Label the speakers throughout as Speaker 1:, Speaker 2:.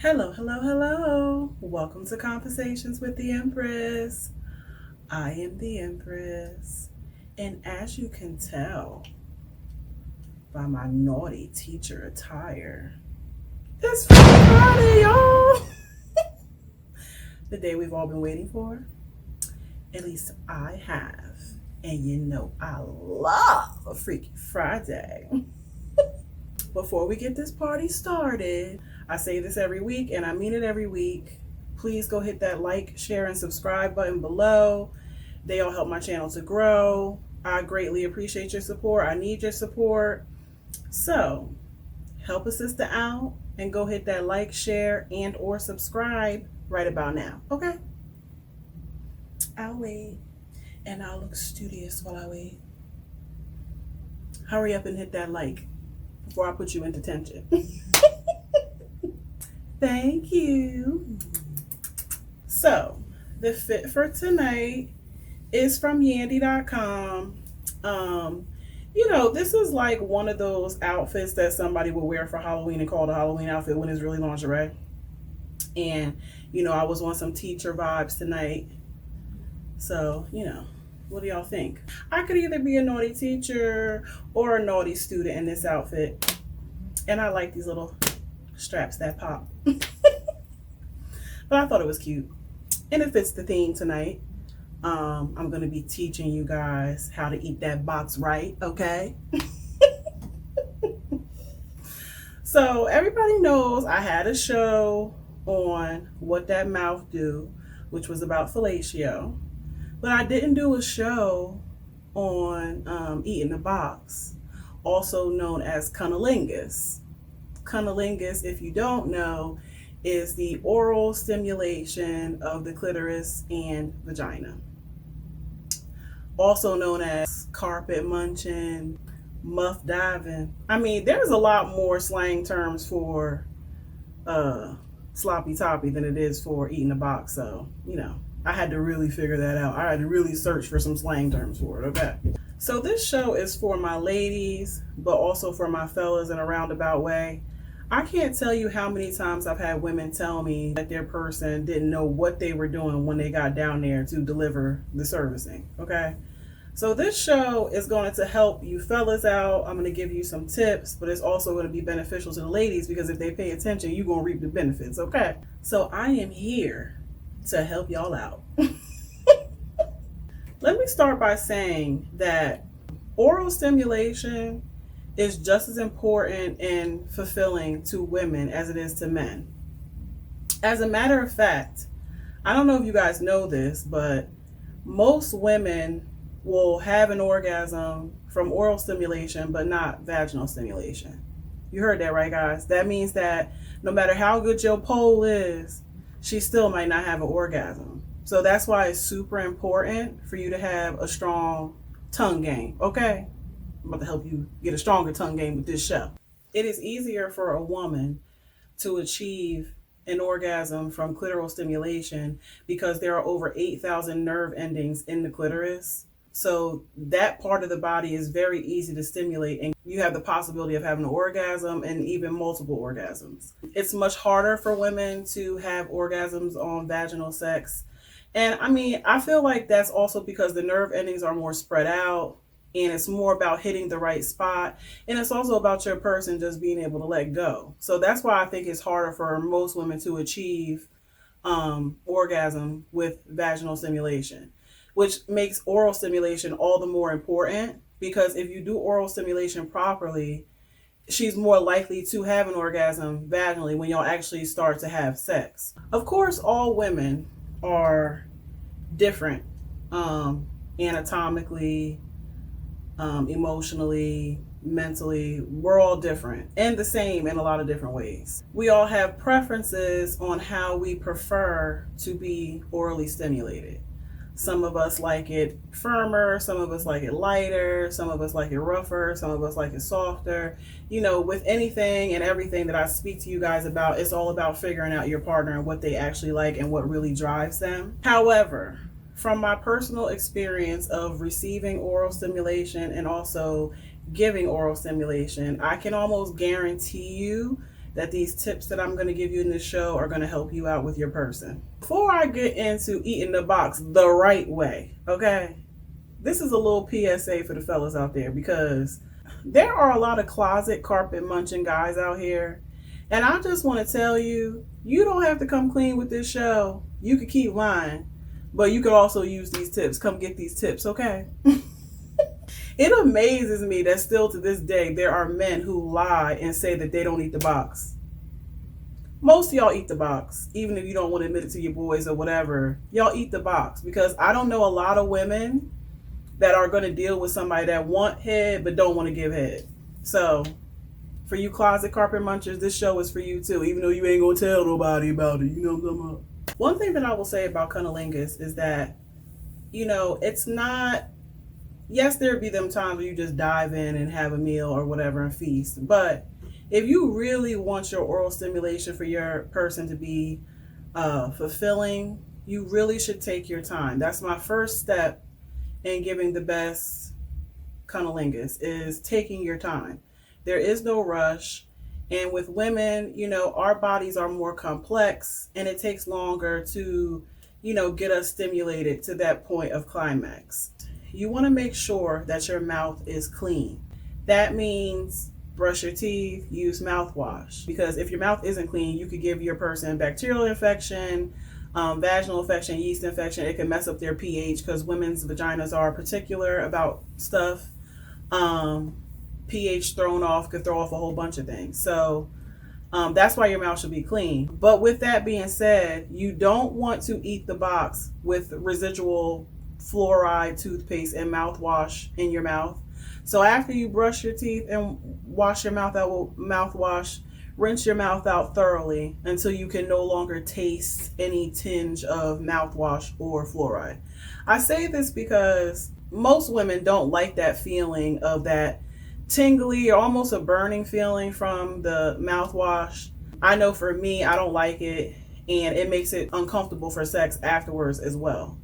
Speaker 1: Hello, hello, hello. Welcome to Conversations with the Empress. I am the Empress. And as you can tell by my naughty teacher attire, it's Friday, y'all. The day we've all been waiting for. At least I have. And you know I love a Freaky Friday. Before we get this party started, I say this every week and I mean it every week. Please go hit that like, share, and subscribe button below. They all help my channel to grow. I greatly appreciate your support. I need your support. So help a sister out and go hit that like, share, and or subscribe right about now. Okay? I'll wait. And I'll look studious while I wait. Hurry up and hit that like before I put you in detention. Thank you. So, the fit for tonight is from yandy.com. This is like one of those outfits that somebody would wear for Halloween and call it a Halloween outfit when it's really lingerie. And, I was on some teacher vibes tonight. So, what do y'all think? I could either be a naughty teacher or a naughty student in this outfit. And I like these little straps that pop. But I thought it was cute. And it fits the theme tonight. I'm going to be teaching you guys how to eat that box right, okay? So everybody knows I had a show on What That Mouth Do, which was about fellatio. But I didn't do a show on eating the box, also known as cunnilingus. Cunnilingus, if you don't know, is the oral stimulation of the clitoris and vagina. Also known as carpet munching, muff diving. I mean, there's a lot more slang terms for sloppy toppy than it is for eating a box. So, I had to really figure that out. I had to really search for some slang terms for it, okay? So this show is for my ladies, but also for my fellas in a roundabout way. I can't tell you how many times I've had women tell me that their person didn't know what they were doing when they got down there to deliver the servicing, okay? So this show is going to help you fellas out. I'm going to give you some tips, but it's also going to be beneficial to the ladies because if they pay attention, you're going to reap the benefits, okay? So I am here to help y'all out. Let me start by saying that oral stimulation is just as important and fulfilling to women as it is to men. As a matter of fact, I don't know if you guys know this, but most women will have an orgasm from oral stimulation, but not vaginal stimulation. You heard that right, guys? That means that no matter how good your pole is, she still might not have an orgasm. So that's why it's super important for you to have a strong tongue game, okay? I'm about to help you get a stronger tongue game with this show. It is easier for a woman to achieve an orgasm from clitoral stimulation because there are over 8,000 nerve endings in the clitoris. So that part of the body is very easy to stimulate and you have the possibility of having an orgasm and even multiple orgasms. It's much harder for women to have orgasms on vaginal sex. And I feel like that's also because the nerve endings are more spread out and it's more about hitting the right spot. And it's also about your person just being able to let go. So that's why I think it's harder for most women to achieve orgasm with vaginal stimulation, which makes oral stimulation all the more important because if you do oral stimulation properly, she's more likely to have an orgasm vaginally when y'all actually start to have sex. Of course, all women are different, anatomically, emotionally, mentally. We're all different and the same in a lot of different ways. We all have preferences on how we prefer to be orally stimulated. Some of us like it firmer, some of us like it lighter, some of us like it rougher, some of us like it softer. You know, with anything and everything that I speak to you guys about, it's all about figuring out your partner and what they actually like and what really drives them. However, from my personal experience of receiving oral stimulation and also giving oral stimulation, I can almost guarantee you that these tips that I'm going to give you in this show are going to help you out with your person. Before I get into eating the box the right way, okay, this is a little PSA for the fellas out there, because there are a lot of closet carpet munching guys out here. And I just want to tell you, you don't have to come clean with this show. You could keep lying, but you could also use these tips. Come get these tips, okay? It amazes me that still to this day, there are men who lie and say that they don't eat the box. Most of y'all eat the box, even if you don't want to admit it to your boys or whatever. Y'all eat the box, because I don't know a lot of women that are going to deal with somebody that want head but don't want to give head. So for you closet carpet munchers, this show is for you too, even though you ain't going to tell nobody about it. You know what I'm talking about? One thing that I will say about cunnilingus is that, you know, it's not, yes, there'd be them times where you just dive in and have a meal or whatever and feast. But if you really want your oral stimulation for your person to be fulfilling, you really should take your time. That's my first step in giving the best cunnilingus, is taking your time. There is no rush. And with women, you know, our bodies are more complex and it takes longer to, you know, get us stimulated to that point of climax. You want to make sure that your mouth is clean. That means brush your teeth, use mouthwash. Because if your mouth isn't clean, you could give your person bacterial infection, vaginal infection, yeast infection. It can mess up their pH, because women's vaginas are particular about stuff. pH thrown off could throw off a whole bunch of things. So that's why your mouth should be clean. But with that being said, you don't want to eat the box with residual fluoride toothpaste and mouthwash in your mouth. So after you brush your teeth and wash your mouth out with mouthwash, rinse your mouth out thoroughly until you can no longer taste any tinge of mouthwash or fluoride. I say this because most women don't like that feeling of that tingly or almost a burning feeling from the mouthwash. I know for me, I don't like it, and it makes it uncomfortable for sex afterwards as well.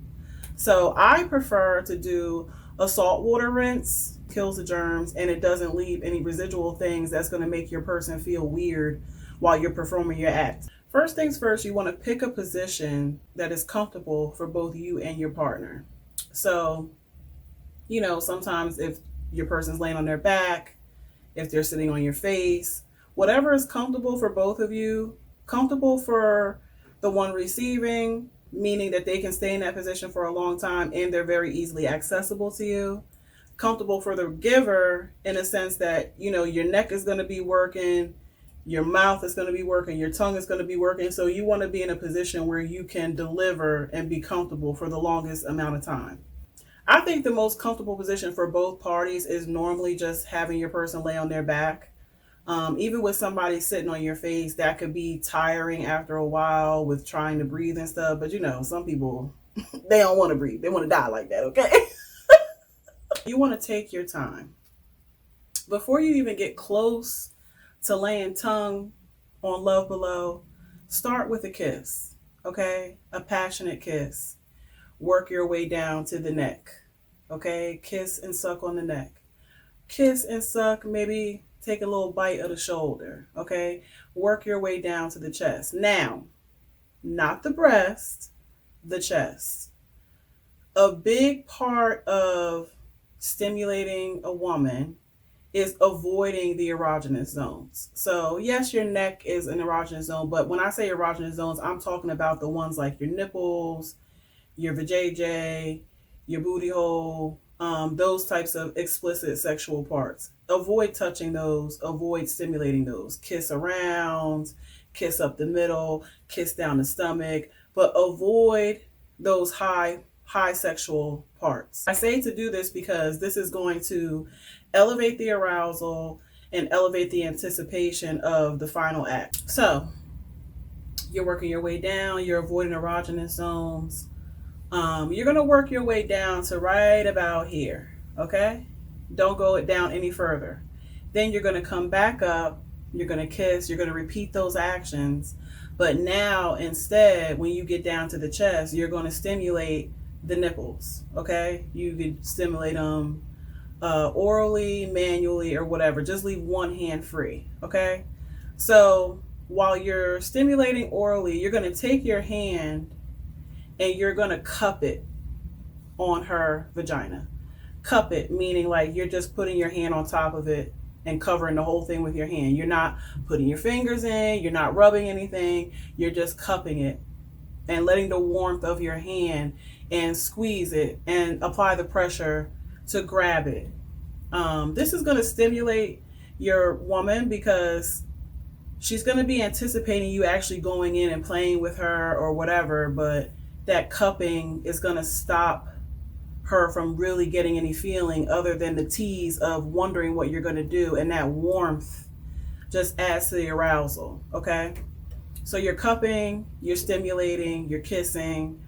Speaker 1: So I prefer to do a saltwater rinse, kills the germs, and it doesn't leave any residual things that's going to make your person feel weird while you're performing your act. First things first, you want to pick a position that is comfortable for both you and your partner. So, you know, sometimes if your person's laying on their back, if they're sitting on your face, whatever is comfortable for both of you, comfortable for the one receiving, meaning that they can stay in that position for a long time and they're very easily accessible to you. Comfortable for the giver in a sense that, you know, your neck is going to be working, your mouth is going to be working, your tongue is going to be working. So you want to be in a position where you can deliver and be comfortable for the longest amount of time. I think the most comfortable position for both parties is normally just having your person lay on their back. Even with somebody sitting on your face, that could be tiring after a while with trying to breathe and stuff. But you know, some people, they don't want to breathe. They want to die like that, okay? You want to take your time. Before you even get close to laying tongue on Love Below, start with a kiss, okay? A passionate kiss. Work your way down to the neck, okay? Kiss and suck on the neck. Kiss and suck, maybe take a little bite of the shoulder, okay? Work your way down to the chest. Now, not the breast, the chest. A big part of stimulating a woman is avoiding the erogenous zones. So yes, your neck is an erogenous zone, but when I say erogenous zones, I'm talking about the ones like your nipples, your vajayjay, your booty hole, those types of explicit sexual parts. Avoid touching those, avoid stimulating those. Kiss around, kiss up the middle, kiss down the stomach, but avoid those high sexual parts. I say to do this because this is going to elevate the arousal and elevate the anticipation of the final act. So you're working your way down, you're avoiding erogenous zones. You're going to work your way down to right about here, okay? Don't go it down any further. Then you're going to come back up, you're going to kiss, you're going to repeat those actions. But now, instead, when you get down to the chest, you're going to stimulate the nipples, okay? You could stimulate them orally, manually, or whatever. Just leave one hand free, okay? So while you're stimulating orally, you're going to take your hand and you're going to cup it on her vagina. Cup it, meaning like you're just putting your hand on top of it and covering the whole thing with your hand. You're not putting your fingers in, you're not rubbing anything, you're just cupping it and letting the warmth of your hand and squeeze it and apply the pressure to grab it. This is going to stimulate your woman because she's going to be anticipating you actually going in and playing with her or whatever, but that cupping is going to stop her from really getting any feeling other than the tease of wondering what you're going to do, and that warmth just adds to the arousal, okay? So you're cupping, you're stimulating, you're kissing,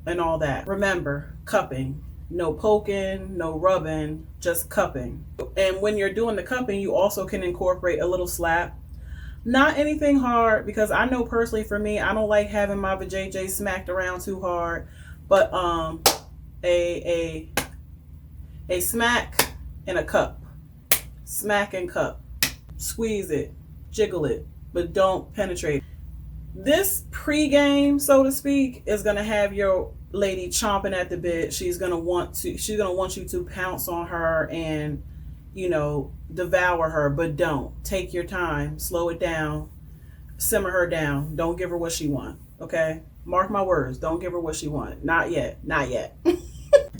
Speaker 1: and all that. Remember, cupping. No poking, no rubbing, just cupping. And when you're doing the cupping, you also can incorporate a little slap. Not anything hard, because I know personally for me, I don't like having my vajayjay smacked around too hard. But a smack and a cup. Smack and cup. Squeeze it, jiggle it, but don't penetrate. This pregame, so to speak, is gonna have your lady chomping at the bit. She's gonna want you to pounce on her and, you know, devour her, but don't. Take your time, slow it down, simmer her down. Don't give her what she wants, okay? Mark my words, don't give her what she wants. Not yet, not yet.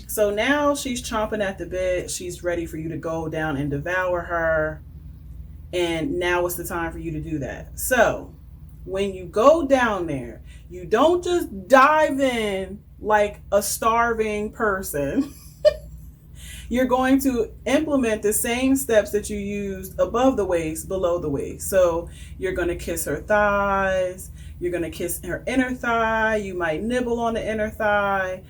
Speaker 1: So now she's chomping at the bit. She's ready for you to go down and devour her. And now it's the time for you to do that. So when you go down there, you don't just dive in like a starving person. You're going to implement the same steps that you used above the waist, below the waist. So you're going to kiss her thighs. You're going to kiss her inner thigh. You might nibble on the inner thigh.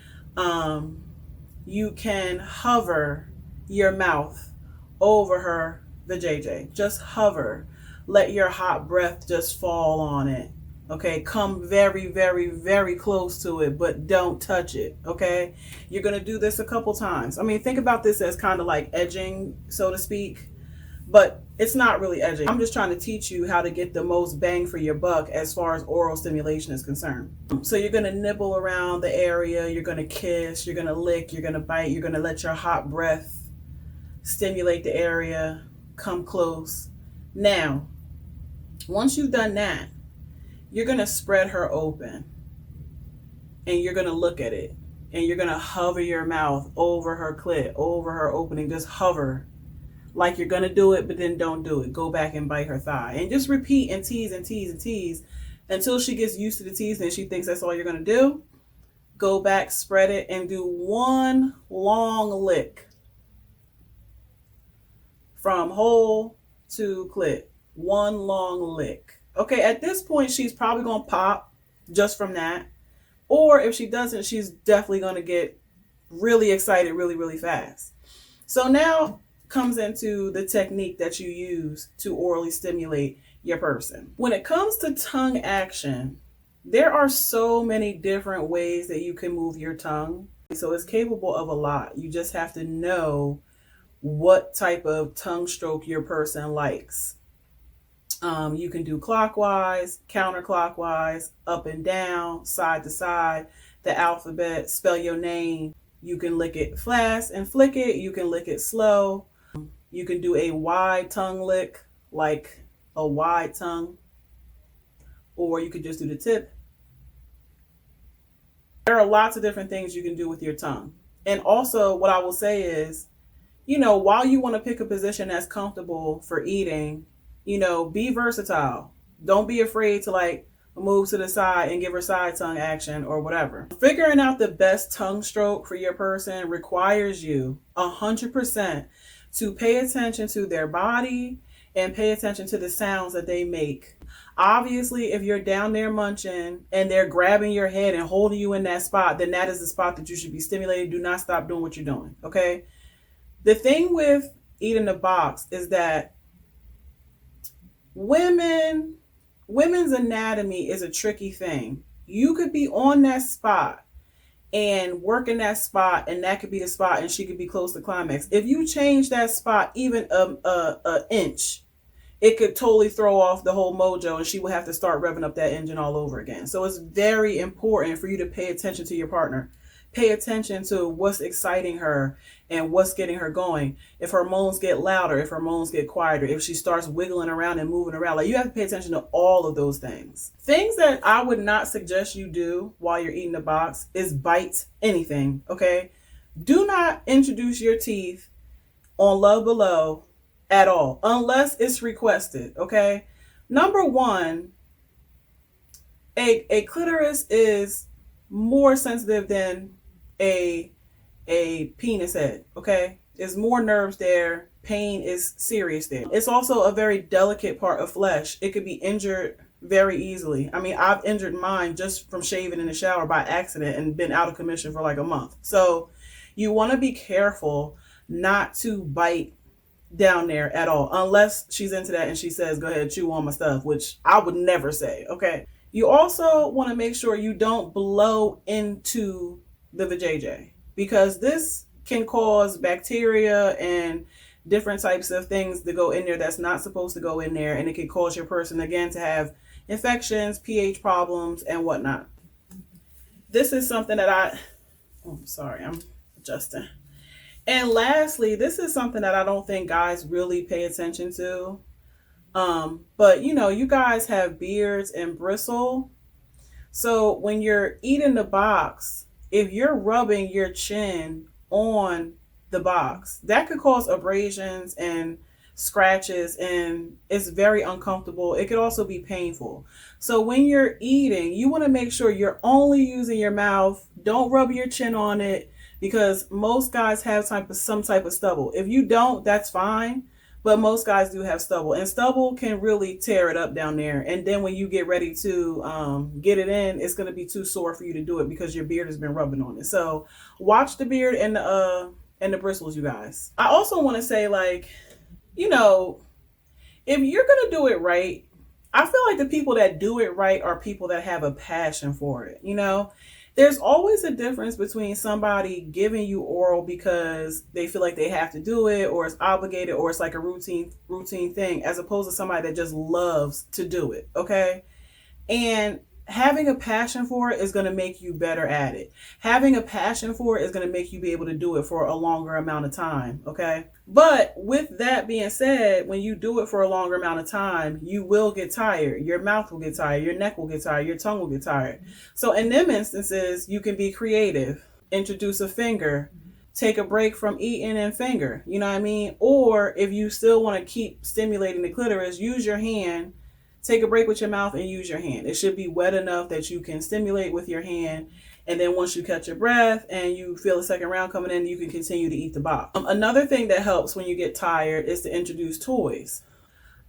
Speaker 1: You can hover your mouth over her vajayjay. Just hover. Let your hot breath just fall on it. Okay, come very, very, very close to it, but don't touch it, okay? You're going to do this a couple times. I mean, think about this as kind of like edging, so to speak, but it's not really edging. I'm just trying to teach you how to get the most bang for your buck as far as oral stimulation is concerned. So you're going to nibble around the area, you're going to kiss, you're going to lick, you're going to bite, you're going to let your hot breath stimulate the area, come close. Now, once you've done that, you're going to spread her open and you're going to look at it and you're going to hover your mouth over her clit, over her opening. Just hover like you're going to do it, but then don't do it. Go back and bite her thigh and just repeat and tease and tease and tease until she gets used to the tease and she thinks that's all you're going to do. Go back, spread it, and do one long lick from hole to clit. One long lick. Okay, at this point, she's probably going to pop just from that. Or if she doesn't, she's definitely going to get really excited really, really fast. So now comes into the technique that you use to orally stimulate your person. When it comes to tongue action, there are so many different ways that you can move your tongue. So it's capable of a lot. You just have to know what type of tongue stroke your person likes. You can do clockwise, counterclockwise, up and down, side to side, the alphabet, spell your name. You can lick it fast and flick it. You can lick it slow. You can do a wide tongue lick, like a wide tongue, or you could just do the tip. There are lots of different things you can do with your tongue. And also, what I will say is, while you want to pick a position that's comfortable for eating, be versatile. Don't be afraid to like move to the side and give her side tongue action or whatever. Figuring out the best tongue stroke for your person requires you 100% to pay attention to their body and pay attention to the sounds that they make. Obviously, if you're down there munching and they're grabbing your head and holding you in that spot, then that is the spot that you should be stimulated. Do not stop doing what you're doing, okay? The thing with eating the box is that women's anatomy is a tricky thing. You could be on that spot and working that spot, and that could be the spot, and she could be close to climax. If you change that spot even a inch, it could totally throw off the whole mojo, and she will have to start revving up that engine all over again. So it's very important for you to pay attention to your partner. Pay attention to what's exciting her and what's getting her going. If her moans get louder, if her moans get quieter, if she starts wiggling around and moving around, like you have to pay attention to all of those things. Things that I would not suggest you do while you're eating the box is bite anything, okay? Do not introduce your teeth on Love Below at all, unless it's requested, okay? Number one, a clitoris is more sensitive than a penis head, okay? There's more nerves there. Pain is serious there. It's also a very delicate part of flesh. It could be injured very easily. I mean, I've injured mine just from shaving in the shower by accident and been out of commission for like a month. So you want to be careful not to bite down there at all, unless she's into that and she says, go ahead, chew on my stuff, which I would never say, okay? You also want to make sure you don't blow into the vajayjay, because this can cause bacteria and different types of things to go in there that's not supposed to go in there, and it can cause your person again to have infections, pH problems, and whatnot. This is something that I'm sorry, I'm adjusting. And lastly, this is something that I don't think guys really pay attention to. But you guys have beards and bristle. So when you're eating the box, if you're rubbing your chin on the box, that could cause abrasions and scratches, and it's very uncomfortable. It could also be painful. So when you're eating, you want to make sure you're only using your mouth. Don't rub your chin on it, because most guys have some type of stubble. If you don't, that's fine. But most guys do have stubble, and stubble can really tear it up down there. And then when you get ready to get it in, it's going to be too sore for you to do it because your beard has been rubbing on it. So watch the beard and the bristles, you guys. I also want to say, like, if you're going to do it right, I feel like the people that do it right are people that have a passion for it. There's always a difference between somebody giving you oral because they feel like they have to do it, or it's obligated, or it's like a routine thing, as opposed to somebody that just loves to do it, okay? And having a passion for it is going to make you better at it. Having a passion for it is going to make you be able to do it for a longer amount of time, okay? But with that being said, when you do it for a longer amount of time, you will get tired. Your mouth will get tired. Your neck will get tired. Your tongue will get tired. So in them instances, you can be creative. Introduce a finger. Take a break from eating and finger. You know what I mean? Or if you still want to keep stimulating the clitoris, use your hand. Take a break with your mouth and use your hand. It should be wet enough that you can stimulate with your hand. And then once you catch your breath and you feel a second round coming in, you can continue to eat the box. Another thing that helps when you get tired is to introduce toys.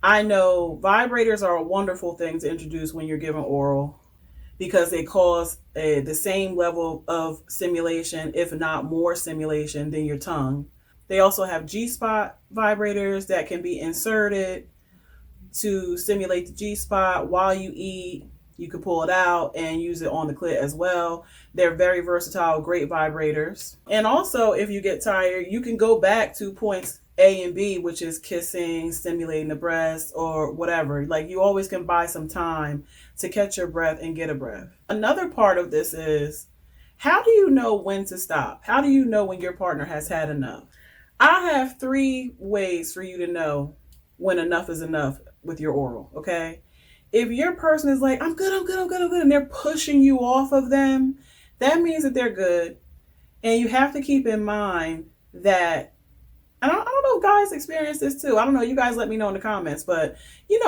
Speaker 1: I know vibrators are a wonderful thing to introduce when you're giving oral, because they cause the same level of stimulation, if not more stimulation, than your tongue. They also have G-spot vibrators that can be inserted to stimulate the G-spot while you eat. You can pull it out and use it on the clit as well. They're very versatile, great vibrators. And also, if you get tired, you can go back to points A and B, which is kissing, stimulating the breast, or whatever. Like, you always can buy some time to catch your breath and get a breath. Another part of this is, how do you know when to stop? How do you know when your partner has had enough? I have 3 ways for you to know when enough is enough with your oral, okay? If your person is like, I'm good, and they're pushing you off of them, that means that they're good. And you have to keep in mind that, and I don't know if guys experience this too. I don't know. You guys let me know in the comments. But,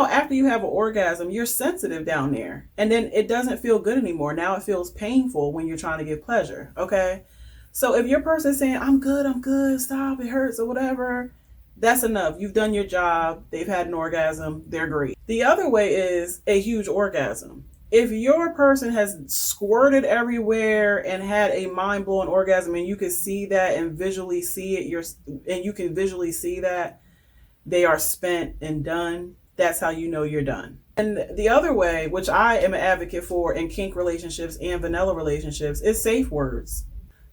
Speaker 1: after you have an orgasm, you're sensitive down there. And then it doesn't feel good anymore. Now it feels painful when you're trying to get pleasure. Okay? So if your person is saying, I'm good, stop, it hurts or whatever, that's enough. You've done your job. They've had an orgasm. They're great. The other way is a huge orgasm. If your person has squirted everywhere and had a mind-blowing orgasm, and you can see that and visually see it, you can visually see that they are spent and done, that's how you know you're done. And the other way, which I am an advocate for in kink relationships and vanilla relationships, is safe words.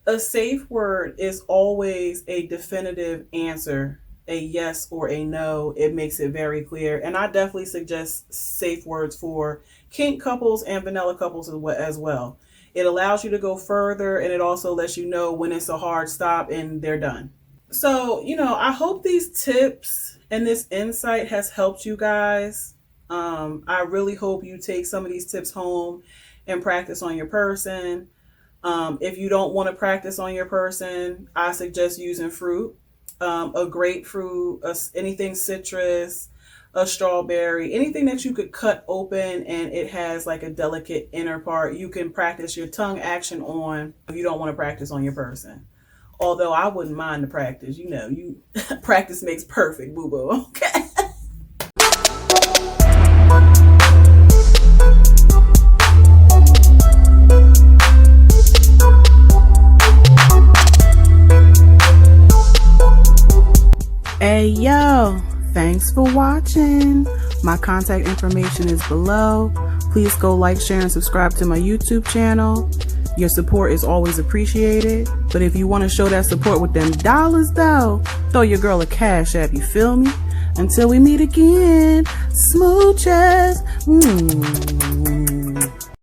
Speaker 1: A safe word is always a definitive answer, a yes or a no. It makes it very clear. And I definitely suggest safe words for kink couples and vanilla couples as well. It allows you to go further, and it also lets you know when it's a hard stop and they're done. So, I hope these tips and this insight has helped you guys. I really hope you take some of these tips home and practice on your person. If you don't want to practice on your person, I suggest using fruit, a grapefruit, anything citrus, a strawberry, anything that you could cut open and it has like a delicate inner part. You can practice your tongue action on if you don't want to practice on your person. Although I wouldn't mind the practice, you practice makes perfect, boo boo. Okay. Hey yo, thanks for watching. My contact information is below. Please go like, share, and subscribe to my YouTube channel. Your support is always appreciated. But if you want to show that support with them dollars though, throw your girl a cash app, you feel me? Until we meet again, smooches.